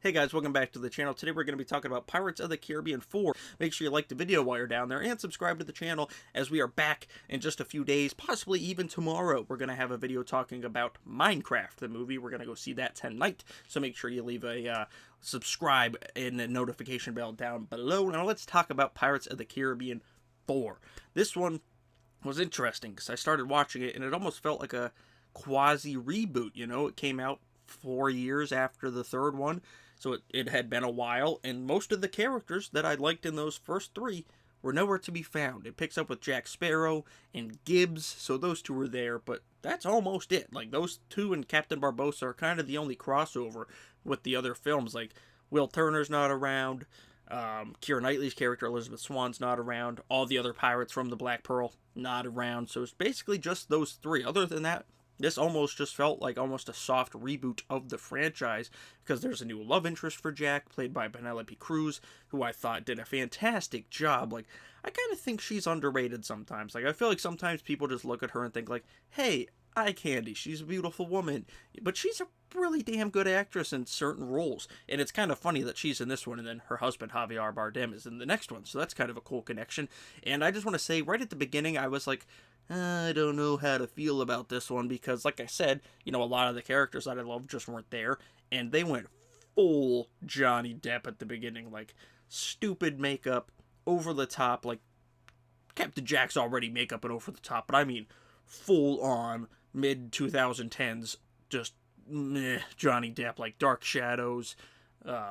Hey guys, welcome back to the channel. Today we're going to be talking about Pirates of the Caribbean 4. Make sure you like the video while you're down there and subscribe to the channel as we are back in just a few days, possibly even tomorrow. We're going to have a video talking about Minecraft, the movie. We're going to go see that tonight, so make sure you leave a subscribe and a notification bell down below. Now let's talk about Pirates of the Caribbean 4. This one was interesting because I started watching it and it almost felt like a quasi reboot. It came out 4 years after the third one, so it had been a while, and most of the characters that I liked in those first three were nowhere to be found. It picks up with Jack Sparrow and Gibbs, so those two were there, but that's almost it. Like, those two and Captain Barbossa are kind of the only crossover with the other films. Like, Will Turner's not around, Keira Knightley's character, Elizabeth Swann's not around, all the other pirates from the Black Pearl, not around, so it's basically just those three. Other than that, this almost just felt like almost a soft reboot of the franchise, because there's a new love interest for Jack, played by Penelope Cruz, who I thought did a fantastic job. Like, I kind of think she's underrated sometimes. Like, I feel like sometimes people just look at her and think like, hey, eye candy, she's a beautiful woman, but she's a really damn good actress in certain roles, and it's kind of funny that she's in this one and then her husband Javier Bardem is in the next one, so that's kind of a cool connection. And I just want to say, right at the beginning, I was like, I don't know how to feel about this one, because like I said, a lot of the characters that I love just weren't there, and they went full Johnny Depp at the beginning, like stupid makeup, over the top, like Captain Jack's already makeup and over the top, but I mean full on mid 2010s, just meh, Johnny Depp, like Dark Shadows,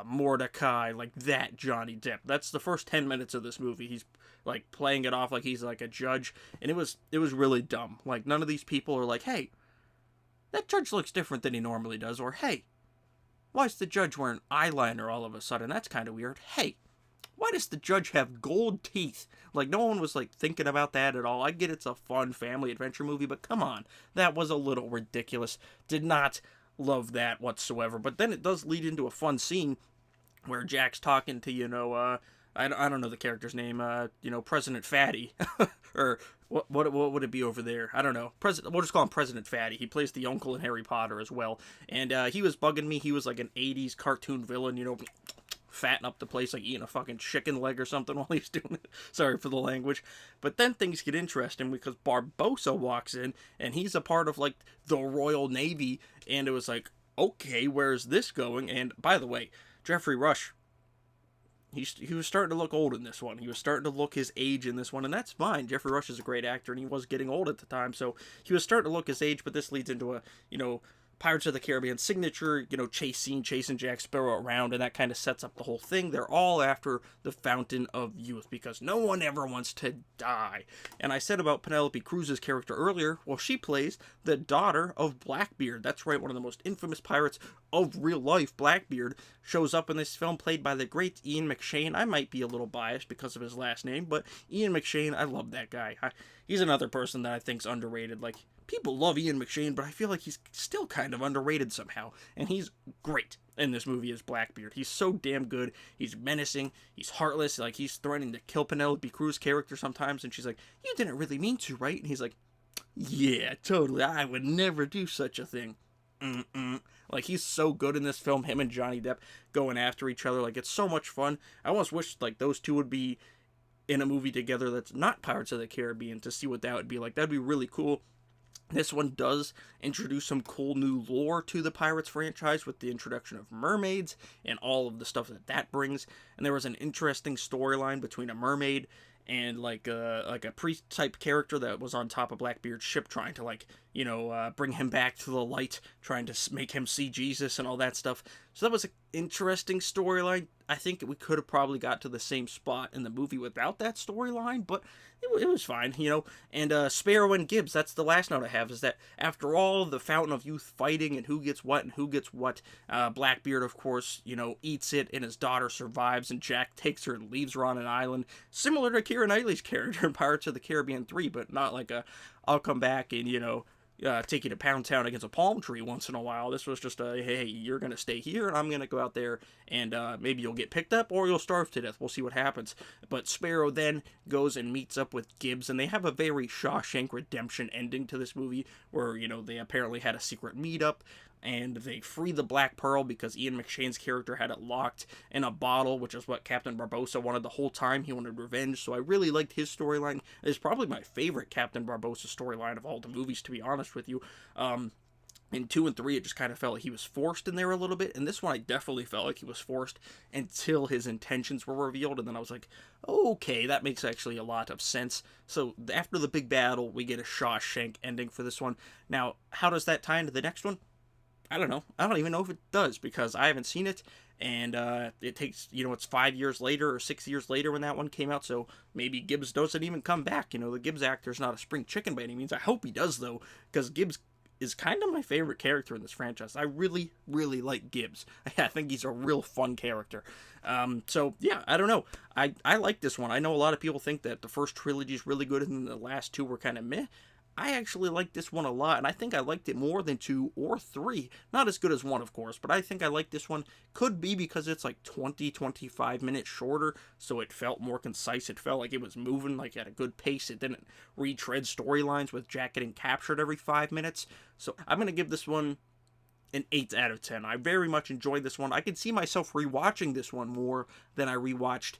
Mordecai, like that Johnny Depp. That's the first 10 minutes of this movie. He's like playing it off like he's like a judge, and it was really dumb. Like, none of these people are like, hey, that judge looks different than he normally does, or hey, why is the judge wearing eyeliner all of a sudden? That's kind of weird. Hey, why does the judge have gold teeth? Like, no one was like thinking about that at all. I get it's a fun family adventure movie, but come on, that was a little ridiculous. Did not love that whatsoever. But then it does lead into a fun scene where Jack's talking to, I don't know the character's name, President Fatty, or what would it be over there? I don't know. We'll just call him President Fatty. He plays the uncle in Harry Potter as well, and he was bugging me. He was like an 80s cartoon villain, fatting up the place, like eating a fucking chicken leg or something while he's doing it. Sorry for the language. But then things get interesting because Barbossa walks in, and he's a part of, like, the Royal Navy, and it was like, okay, where's this going? And, by the way, Jeffrey Rush, he was starting to look old in this one. He was starting to look his age in this one, and that's fine. Jeffrey Rush is a great actor, and he was getting old at the time, so he was starting to look his age, but this leads into a, Pirates of the Caribbean signature, chase scene, chasing Jack Sparrow around, and that kind of sets up the whole thing. They're all after the Fountain of Youth, because no one ever wants to die. And I said about Penelope Cruz's character earlier, well, she plays the daughter of Blackbeard. That's right, one of the most infamous pirates of real life. Blackbeard shows up in this film, played by the great Ian McShane. I might be a little biased because of his last name, but Ian McShane, I love that guy. He's another person that I think's underrated. Like, people love Ian McShane, but I feel like he's still kind of underrated somehow. And he's great in this movie as Blackbeard. He's so damn good. He's menacing. He's heartless. Like, he's threatening to kill Penelope Cruz's character sometimes. And she's like, you didn't really mean to, right? And he's like, yeah, totally. I would never do such a thing. Like, he's so good in this film. Him and Johnny Depp going after each other. Like, it's so much fun. I almost wish, like, those two would be in a movie together that's not Pirates of the Caribbean, to see what that would be like. That'd be really cool. This one does introduce some cool new lore to the Pirates franchise with the introduction of mermaids and all of the stuff that brings. And there was an interesting storyline between a mermaid and like a priest type character that was on top of Blackbeard's ship, trying to bring him back to the light, trying to make him see Jesus and all that stuff. So that was an interesting storyline. I think we could have probably got to the same spot in the movie without that storyline, but it was fine, And Sparrow and Gibbs, that's the last note I have, is that after all the Fountain of Youth fighting and who gets what, Blackbeard, of course, eats it, and his daughter survives, and Jack takes her and leaves her on an island, similar to Keira Knightley's character in Pirates of the Caribbean 3, but not like I'll come back and, take you to Pound Town against a palm tree once in a while. This was just a, hey, you're going to stay here, and I'm going to go out there, and maybe you'll get picked up, or you'll starve to death. We'll see what happens. But Sparrow then goes and meets up with Gibbs, and they have a very Shawshank Redemption ending to this movie, where, they apparently had a secret meetup. and they free the Black Pearl because Ian McShane's character had it locked in a bottle, which is what Captain Barbossa wanted the whole time. He wanted revenge, so I really liked his storyline. It's probably my favorite Captain Barbossa storyline of all the movies, to be honest with you. In 2 and 3, it just kind of felt like he was forced in there a little bit. And this one, I definitely felt like he was forced until his intentions were revealed. And then I was like, okay, that makes actually a lot of sense. So after the big battle, we get a Shawshank ending for this one. Now, how does that tie into the next one? I don't know. I don't even know if it does because I haven't seen it. And it takes, it's 5 years later or 6 years later when that one came out. So maybe Gibbs doesn't even come back. The Gibbs actor's not a spring chicken by any means. I hope he does, though, because Gibbs is kind of my favorite character in this franchise. I really, really like Gibbs. I think he's a real fun character. So, yeah, I don't know. I like this one. I know a lot of people think that the first trilogy is really good and the last two were kind of meh. I actually like this one a lot, and I think I liked it more than 2 or 3. Not as good as 1, of course, but I think I like this one. Could be because it's like 20-25 minutes shorter, so it felt more concise. It felt like it was moving like at a good pace. It didn't retread storylines with Jack getting captured every 5 minutes. So I'm going to give this one an 8 out of 10. I very much enjoyed this one. I could see myself rewatching this one more than I rewatched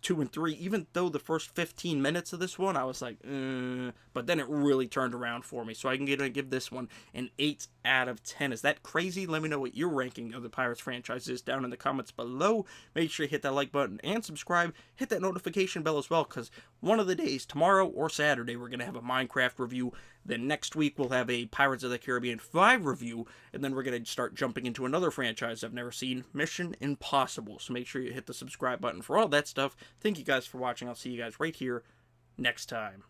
2 and 3, even though the first 15 minutes of this one I was like, but then it really turned around for me. So I'm gonna give this one an 8 out of 10. Is that crazy? Let me know what your ranking of the Pirates franchise is down in the comments below. Make sure you hit that like button and subscribe. Hit that notification bell as well, because one of the days, tomorrow or Saturday, we're gonna have a Minecraft review. Then next week we'll have a Pirates of the Caribbean 5 review, and then we're going to start jumping into another franchise I've never seen, Mission Impossible. So make sure you hit the subscribe button for all that stuff. Thank you guys for watching. I'll see you guys right here next time.